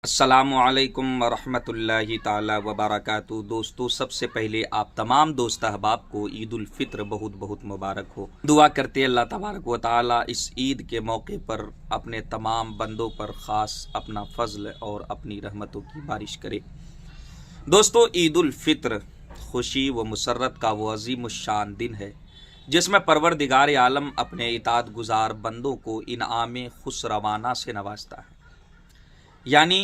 अस्सलामुअलैकुम वरहमतुल्लाहि ताला वबरकातुहू। दोस्तों, सबसे पहले आप तमाम दोस्त अहबाब को ईद उल फित्र बहुत बहुत मुबारक हो। दुआ करते अल्लाह तबारक व ताला इस ईद के मौके पर अपने तमाम बंदों पर ख़ास अपना फजल और अपनी रहमतों की बारिश करे। दोस्तों, ईद उल फित्र खुशी व मुसर्रत का वो अजीम शान दिन है जिसमें परवरदिगार आलम अपने इताअत गुजार बंदों को इनाम खुशरवाना से नवाजता है, यानी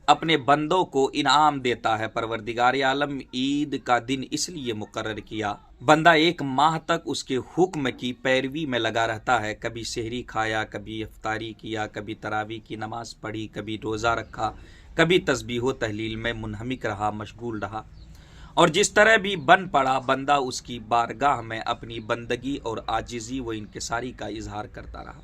अपने बंदों को इनाम देता है। परवरदिगार आलम ईद का दिन इसलिए मुकर्रर किया, बंदा एक माह तक उसके हुक्म की पैरवी में लगा रहता है। कभी सहरी खाया, कभी इफ्तारी किया, कभी तरावी की नमाज पढ़ी, कभी रोज़ा रखा, कभी तस्बीह तहलील में मुनहमिक रहा, मशगूल रहा। और जिस तरह भी बन पड़ा, बंदा उसकी बारगाह में अपनी बंदगी और आजिज़ी व इनकिसारी का इजहार करता रहा,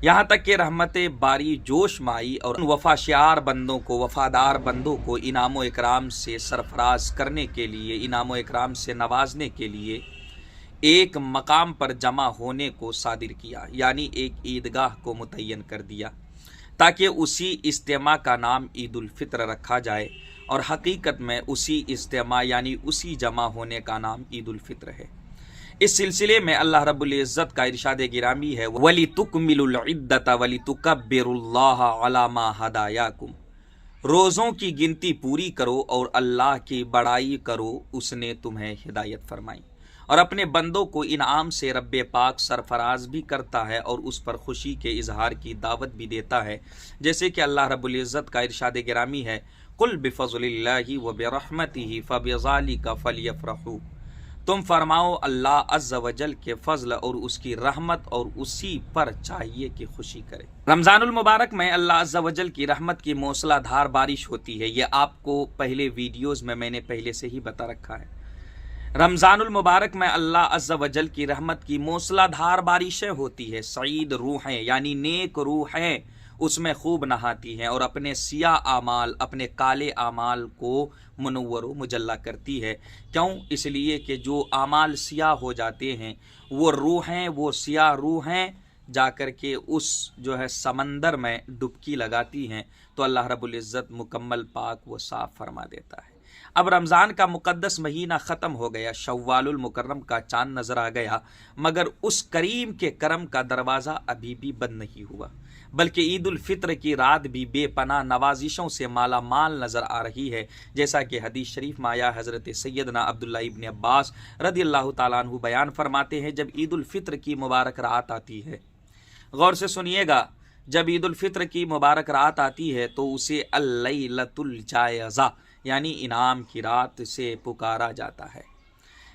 यहाँ तक कि रहमत बारी जोश माई और वफाशार बंदों को, वफादार बंदों को इनाम व इकराम से सरफराज करने के लिए, इनाम व इकराम से नवाजने के लिए एक मकाम पर जमा होने को सादिर किया, यानी एक ईदगाह को मुतय्यन कर दिया ताकि उसी इज्तिमा का नाम ईद उल फित्र रखा जाए। और हकीकत में उसी इज्तिमा यानी उसी जमा होने का नाम ईद उल फित्र है। इस सिलसिले में अल्लाह रब्बुल इज़्ज़त का इरशाद गिरामी है, वली तुकमिलुल इद्दत वली तुकब्बिरुल्लाह अला मा हदायाकुम। रोज़ों की गिनती पूरी करो और अल्लाह की बड़ाई करो, उसने तुम्हें हिदायत फरमाई। और अपने बंदों को इनाम से रब्बे पाक सरफराज भी करता है और उस पर खुशी के इजहार की दावत भी देता है। जैसे कि अल्लाह रब्बुल इज़्ज़त का इरशाद गिरामी है, कुल बिफज़लिल्लाहि व बिरहमतिही फबिज़ालिका फलियफ़रहू। तुम फरमाओ अल्लाह अज़्ज़ वजल के फजल और उसकी रहमत और उसी पर चाहिए कि खुशी करे। रमज़ानुल मुबारक में अल्लाह अज़्ज़ वजल की रहमत की मूसलाधार बारिश होती है। ये आपको पहले वीडियोस में मैंने पहले से ही बता रखा है। रमज़ानुल मुबारक में अल्लाह अज़्ज़ वजल की रहमत की मूसलाधार बारिशें होती है। सईद रूहें यानी नेक रूहें उसमें खूब नहाती हैं और अपने सियाह आमाल, अपने काले आमाल को मुनव्वर मुजल्ला करती है। क्यों? इसलिए कि जो आमाल सियाह हो जाते हैं, वो रूहें, वो सियाह रूहें जाकर के उस जो है समंदर में डुबकी लगाती हैं, तो अल्लाह रब्बुल इज़्ज़त मुकम्मल पाक वो साफ़ फरमा देता है। अब रमज़ान का मुक़द्दस महीना ख़त्म हो गया, शव्वालुल मुकर्रम का चाँद नज़र आ गया, मगर उस करीम के करम का दरवाज़ा अभी भी बंद नहीं हुआ, बल्कि ईद उल फित्र की रात भी बेपनाह नवाजिशों से माला माल नज़र आ रही है। जैसा कि हदीस शरीफ में आया, हज़रत सैयदना अब्दुल्लाह इब्न अब्बास रदियल्लाहु ताला अन्हु बयान फरमाते हैं, जब ईद उल फित्र की मुबारक रात आती है, गौर से सुनिएगा, जब ईद उल फित्र की मुबारक रात आती है तो उसे अल-लैलतुल जायज़ा यानी इनाम की रात से पुकारा जाता है।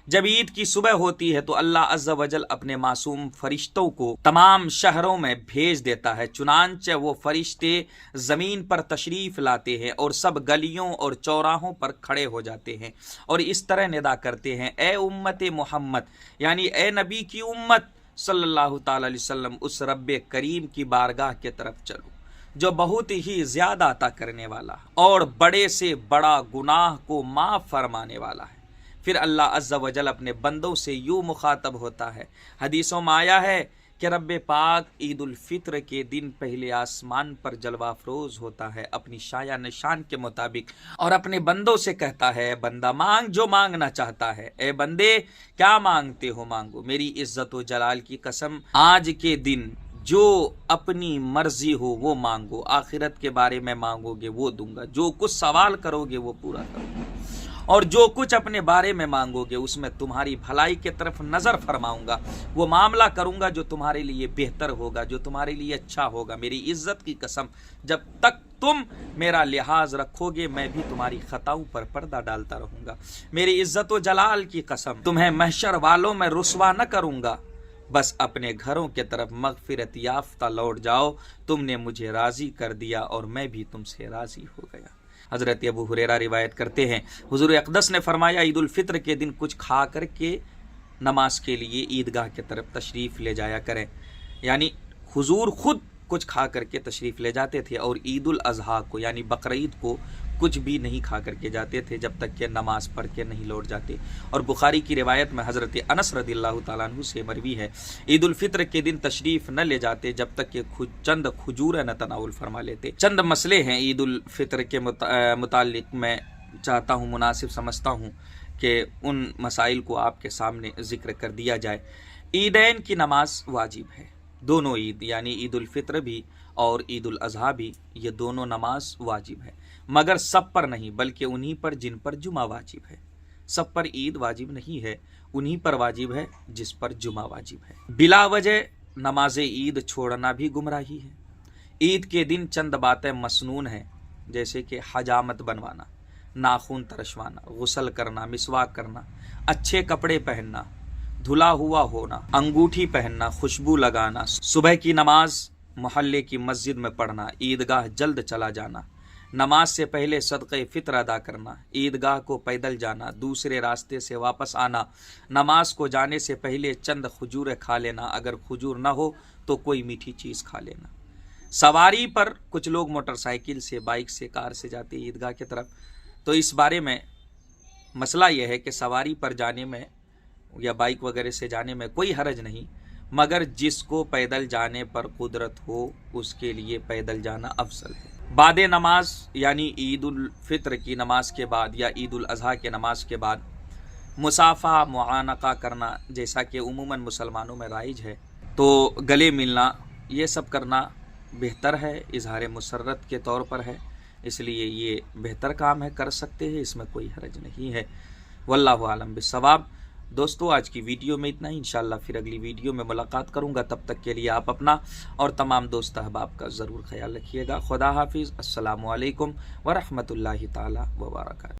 जब ईद की सुबह होती है तो अल्लाह अज़्ज़ वजल अपने मासूम फरिश्तों को तमाम शहरों में भेज देता है। चुनांचे वो फरिश्ते ज़मीन पर तशरीफ़ लाते हैं और सब गलियों और चौराहों पर खड़े हो जाते हैं और इस तरह निदा करते हैं, ए उम्मत मोहम्मद, यानी ए नबी की उम्मत सल्लल्लाहु ताला अलैहि वसल्लम, उस रब्बे करीम की बारगाह के तरफ चलो जो बहुत ही ज़्यादा अता करने वाला और बड़े से बड़ा गुनाह को माफ़ फरमाने वाला है। फिर अल्लाह अज़्ज़ वजल अपने बंदों से यूँ मुखातब होता है। हदीसों में आया है कि रब्बे पाक ईद उल फित्र के दिन पहले आसमान पर जलवा अफरोज होता है अपनी शाया निशान के मुताबिक और अपने बंदों से कहता है, बंदा मांग जो मांगना चाहता है। ए बंदे, क्या मांगते हो मांगो, मेरी इज्जत व जलाल की कसम, आज के दिन जो अपनी मर्जी हो वो मांगो, आखिरत के बारे में मांगोगे वो दूंगा, जो कुछ सवाल करोगे वो पूरा करूंगा, और जो कुछ अपने बारे में मांगोगे उसमें तुम्हारी भलाई की तरफ नज़र फरमाऊंगा, वो मामला करूंगा जो तुम्हारे लिए बेहतर होगा, जो तुम्हारे लिए अच्छा होगा। मेरी इज्जत की कसम, जब तक तुम मेरा लिहाज रखोगे मैं भी तुम्हारी खताओं पर पर्दा डालता रहूंगा। मेरी इज्जत व जलाल की कसम, तुम्हें महशर वालों में रुसवा न करूंगा, बस अपने घरों के तरफ मगफिरत याफ्ता लौट जाओ, तुमने मुझे राज़ी कर दिया और मैं भी तुमसे राज़ी हो गया। हज़रत अबू हुरैरा रिवायत करते हैं, हुज़ूर अक़दस ने फरमाया, ईद उल फित्र के दिन कुछ खा कर के नमाज के लिए ईदगाह की तरफ तशरीफ़ ले जाया करें, यानी हुज़ूर खुद कुछ खा करके तशरीफ़ ले जाते थे और ईद उल अज़हा को यानी बकरीद को कुछ भी नहीं खा करके जाते थे जब तक कि नमाज पढ़ के नहीं लौट जाते। और बुखारी की रिवायत में हज़रत अनस रज़ियल्लाहु ताला अन्हु से मरवी है, ईद उल फित्र के दिन तशरीफ़ न ले जाते जब तक कि चंद खजूर न तनाउल फरमा लेते। चंद मसले हैं ईद उल फित्र के मुतालिक मैं चाहता हूँ, मुनासिब समझता हूँ कि उन मसाइल को आपके सामने ज़िक्र कर दिया जाए। ईदैन की नमाज वाजिब है, दोनों ईद यानी ईद उल फित्र भी और ईद उल अज़हा भी, ये दोनों नमाज वाजिब है, मगर सब पर नहीं बल्कि उन्हीं पर जिन पर जुमा वाजिब है। सब पर ईद वाजिब नहीं है, उन्हीं पर वाजिब है जिस पर जुमा वाजिब है। बिला वजह नमाज ईद छोड़ना भी गुमराही है। ईद के दिन चंद बातें मसनून हैं, जैसे कि हजामत बनवाना, नाखून तरशवाना, गुसल करना, मिसवाक करना, अच्छे कपड़े पहनना, धुला हुआ होना, अंगूठी पहनना, खुशबू लगाना, सुबह की नमाज मोहल्ले की मस्जिद में पढ़ना, ईदगाह जल्द चला जाना, नमाज से पहले सदक़े फ़ित्र अदा करना, ईदगाह को पैदल जाना, दूसरे रास्ते से वापस आना, नमाज को जाने से पहले चंद खजूरें खा लेना, अगर खजूर न हो तो कोई मीठी चीज़ खा लेना। सवारी पर कुछ लोग मोटरसाइकिल से, बाइक से, कार से जाते हैं ईदगाह की तरफ, तो इस बारे में मसला यह है कि सवारी पर जाने में या बाइक वगैरह से जाने में कोई हरज नहीं, मगर जिसको पैदल जाने पर कुदरत हो उसके लिए पैदल जाना अफजल है। बाद नमाज यानी ईद उल फित्र की नमाज के बाद या ईद उल अज़हा के नमाज के बाद मुसाफ़ा मुआनका करना, जैसा कि उमूमन मुसलमानों में राइज है, तो गले मिलना, ये सब करना बेहतर है, इजहार मुसर्रत के तौर पर है, इसलिए ये बेहतर काम है, कर सकते हैं, इसमें कोई हरज नहीं है। वल्लाहु आलम बिस्सवाब। दोस्तों आज की वीडियो में इतना ही, इंशाअल्लाह फिर अगली वीडियो में मुलाकात करूंगा। तब तक के लिए आप अपना और तमाम दोस्त अहबाब का ज़रूर ख्याल रखिएगा। खुदा हाफिज़। अस्सलामु अलैकुम व रहमतुल्लाहि ताला व बरकातहू।